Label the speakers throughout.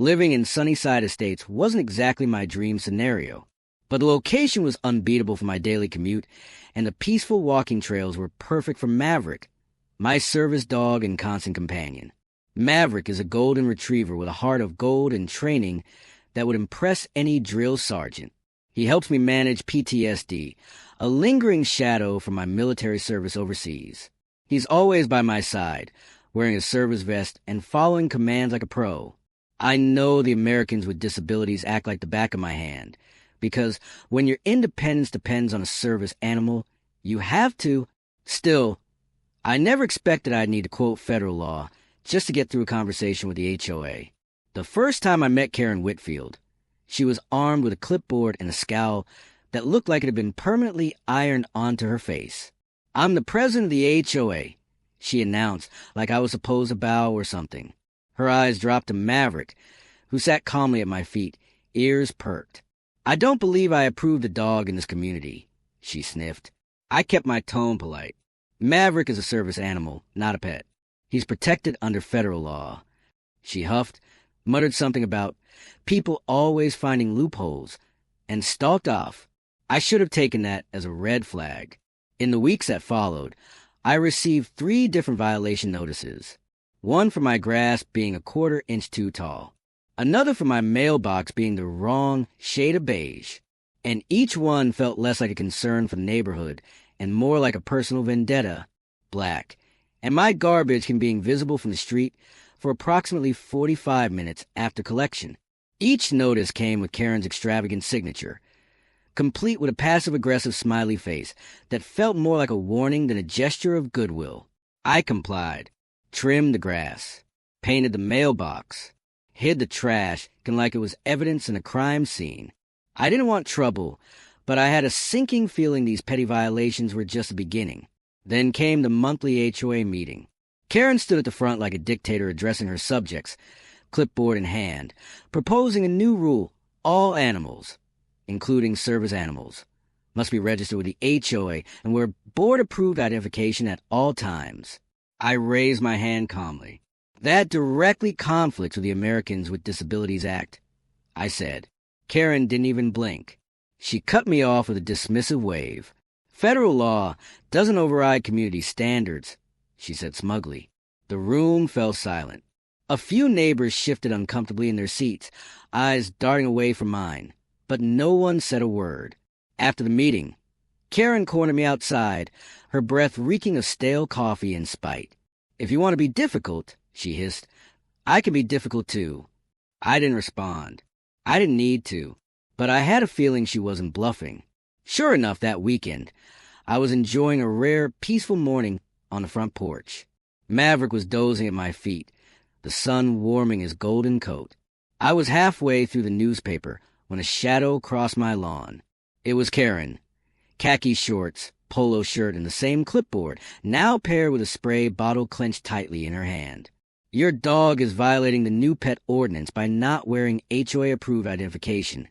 Speaker 1: Living in Sunnyside Estates wasn't exactly my dream scenario, but the location was unbeatable for my daily commute, and the peaceful walking trails were perfect for Maverick, my service dog and constant companion. Maverick is a golden retriever with a heart of gold and training that would impress any drill sergeant. He helps me manage PTSD, a lingering shadow from my military service overseas. He's always by my side, wearing a service vest and following commands like a pro. I know the Americans with disabilities act like the back of my hand, because when your independence depends on a service animal, you have to. Still, I never expected I'd need to quote federal law just to get through a conversation with the HOA. The first time I met Karen Whitfield, she was armed with a clipboard and a scowl that looked like it had been permanently ironed onto her face. "I'm the president of the HOA," she announced like I was supposed to bow or something. Her eyes dropped to Maverick, who sat calmly at my feet, ears perked. "I don't believe I approve the dog in this community," she sniffed. I kept my tone polite. Maverick is a service animal, not a pet. He's protected under federal law. She huffed, muttered something about people always finding loopholes, and stalked off. I should have taken that as a red flag. In the weeks that followed, I received 3 different violation notices. One for my grass being a 1/4 inch too tall, another for my mailbox being the wrong shade of beige, and each one felt less like a concern for the neighborhood and more like a personal vendetta, black, and my garbage can be invisible from the street for approximately 45 minutes after collection. Each notice came with Karen's extravagant signature, complete with a passive-aggressive smiley face that felt more like a warning than a gesture of goodwill. I complied. Trimmed the grass, painted the mailbox, hid the trash like it was evidence in a crime scene. I didn't want trouble, but I had a sinking feeling these petty violations were just the beginning. Then came the monthly HOA meeting. Karen stood at the front like a dictator addressing her subjects, clipboard in hand, proposing a new rule: all animals, including service animals, must be registered with the HOA and wear board-approved identification at all times. I raised my hand calmly. "That directly conflicts with the Americans with Disabilities Act," I said. Karen didn't even blink. She cut me off with a dismissive wave. "Federal law doesn't override community standards," she said smugly. The room fell silent. A few neighbors shifted uncomfortably in their seats, eyes darting away from mine, but no one said a word. After the meeting, Karen cornered me outside, her breath reeking of stale coffee and spite. "If you want to be difficult," she hissed, "I can be difficult too." I didn't respond. I didn't need to, but I had a feeling she wasn't bluffing. Sure enough, that weekend, I was enjoying a rare, peaceful morning on the front porch. Maverick was dozing at my feet, the sun warming his golden coat. I was halfway through the newspaper when a shadow crossed my lawn. It was Karen. Khaki shorts, polo shirt, and the same clipboard, now paired with a spray bottle clenched tightly in her hand. "Your dog is violating the new pet ordinance by not wearing HOA-approved identification,"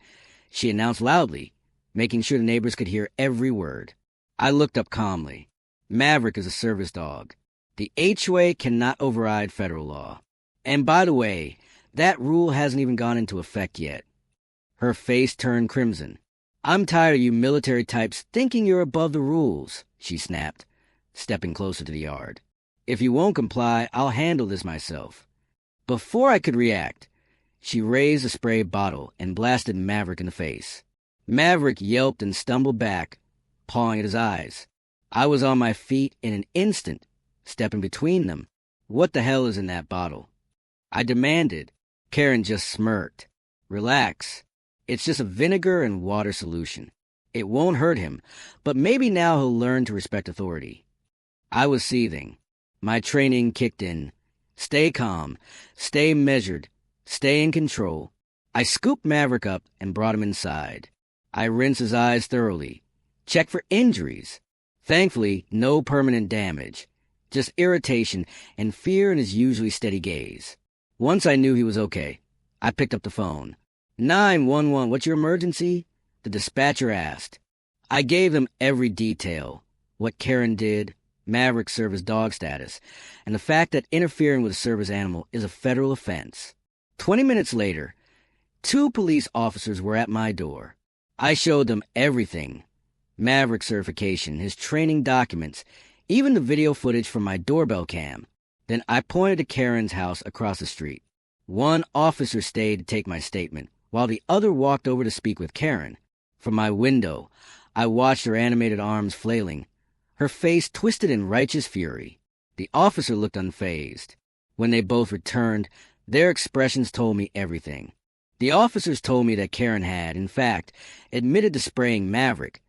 Speaker 1: she announced loudly, making sure the neighbors could hear every word. I looked up calmly. Maverick is a service dog. The HOA cannot override federal law. And by the way, that rule hasn't even gone into effect yet. Her face turned crimson. "I'm tired of you military types thinking you're above the rules," she snapped, stepping closer to the yard. "If you won't comply, I'll handle this myself." Before I could react, she raised a spray bottle and blasted Maverick in the face. Maverick yelped and stumbled back, pawing at his eyes. I was on my feet in an instant, stepping between them. "What the hell is in that bottle?" I demanded. Karen just smirked. "Relax. It's just a vinegar and water solution. It won't hurt him, but maybe now he'll learn to respect authority." I was seething. My training kicked in. Stay calm, stay measured, stay in control. I scooped Maverick up and brought him inside. I rinsed his eyes thoroughly, checked for injuries. Thankfully, no permanent damage, just irritation and fear in his usually steady gaze. Once I knew he was okay, I picked up the phone. 911, what's your emergency?" the dispatcher asked. I gave them every detail, what Karen did, Maverick's service dog status, and the fact that interfering with a service animal is a federal offense. 20 minutes later, 2 police officers were at my door. I showed them everything: Maverick certification, his training documents, even the video footage from my doorbell cam. Then I pointed to Karen's house across the street. One officer stayed to take my statement, while the other walked over to speak with Karen. From my window, I watched her animated arms flailing, her face twisted in righteous fury. The officer looked unfazed. When they both returned, their expressions told me everything. The officers told me that Karen had, in fact, admitted to spraying Maverick,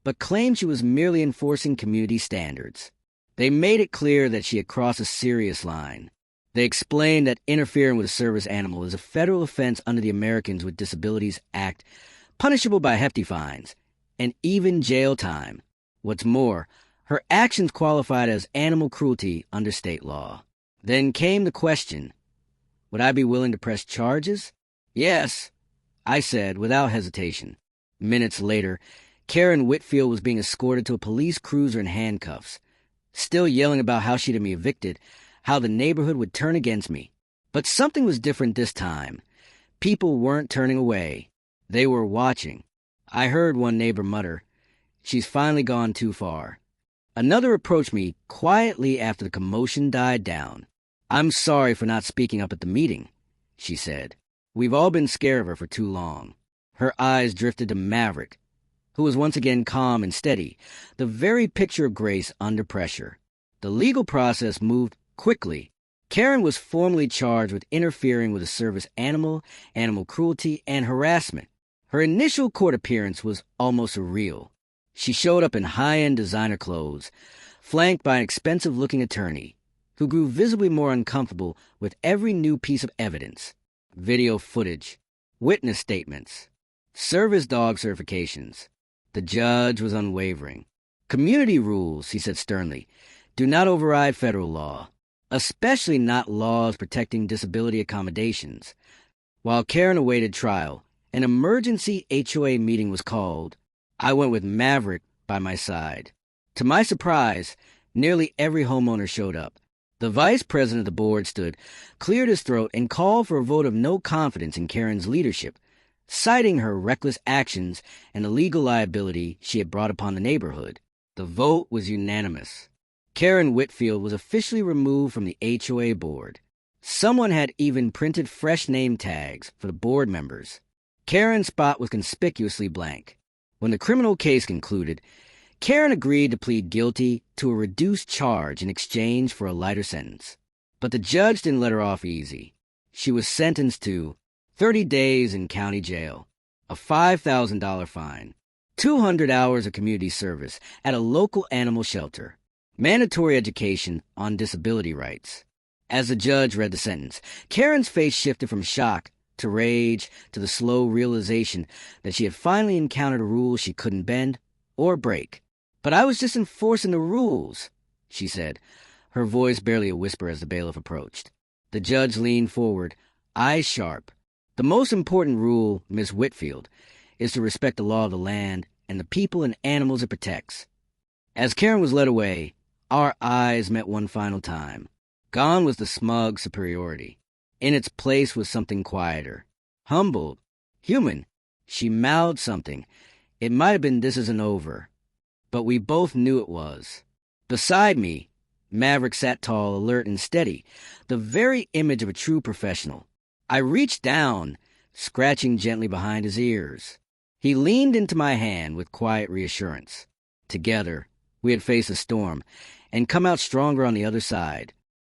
Speaker 1: but claimed she was merely enforcing community standards. They made it clear that she had crossed a serious line. They explained that interfering with a service animal is a federal offense under the Americans with Disabilities Act, punishable by hefty fines, and even jail time. What's more, her actions qualified as animal cruelty under state law. Then came the question, would I be willing to press charges? Yes, I said without hesitation. Minutes later, Karen Whitfield was being escorted to a police cruiser in handcuffs, still yelling about how she'd be evicted, how the neighborhood would turn against me. But something was different this time. People weren't turning away. They were watching. I heard one neighbor mutter, "She's finally gone too far." Another approached me quietly after the commotion died down. "I'm sorry for not speaking up at the meeting," she said. "We've all been scared of her for too long." Her eyes drifted to Maverick, who was once again calm and steady, the very picture of grace under pressure. The legal process moved quickly. Karen was formally charged with interfering with a service animal, animal cruelty, and harassment. Her initial court appearance was almost surreal. She showed up in high-end designer clothes, flanked by an expensive-looking attorney, who grew visibly more uncomfortable with every new piece of evidence: video footage, witness statements, service dog certifications. The judge was unwavering. "Community rules," he said sternly, "do not override federal law, especially not laws protecting disability accommodations." While Karen awaited trial, an emergency HOA meeting was called. I went with Maverick by my side. To my surprise, nearly every homeowner showed up. The vice president of the board stood, cleared his throat, and called for a vote of no confidence in Karen's leadership, citing her reckless actions and the legal liability she had brought upon the neighborhood. The vote was unanimous. Karen Whitfield was officially removed from the HOA board. Someone had even printed fresh name tags for the board members. Karen's spot was conspicuously blank. When the criminal case concluded, Karen agreed to plead guilty to a reduced charge in exchange for a lighter sentence. But the judge didn't let her off easy. She was sentenced to 30 days in county jail, a $5,000 fine, 200 hours of community service at a local animal shelter, mandatory education on disability rights. As the judge read the sentence, Karen's face shifted from shock to rage to the slow realization that she had finally encountered a rule she couldn't bend or break. "But I was just enforcing the rules," she said, her voice barely a whisper as the bailiff approached. The judge leaned forward, eyes sharp. "The most important rule, Miss Whitfield, is to respect the law of the land and the people and animals it protects." As Karen was led away, our eyes met one final time. Gone was the smug superiority. In its place was something quieter, humbled, human. She mouthed something. It might have been, "This isn't over." But we both knew it was. Beside me, Maverick sat tall, alert, and steady, the very image of a true professional. I reached down, scratching gently behind his ears. He leaned into my hand with quiet reassurance. Together, we had faced a storm and come out stronger on the other side.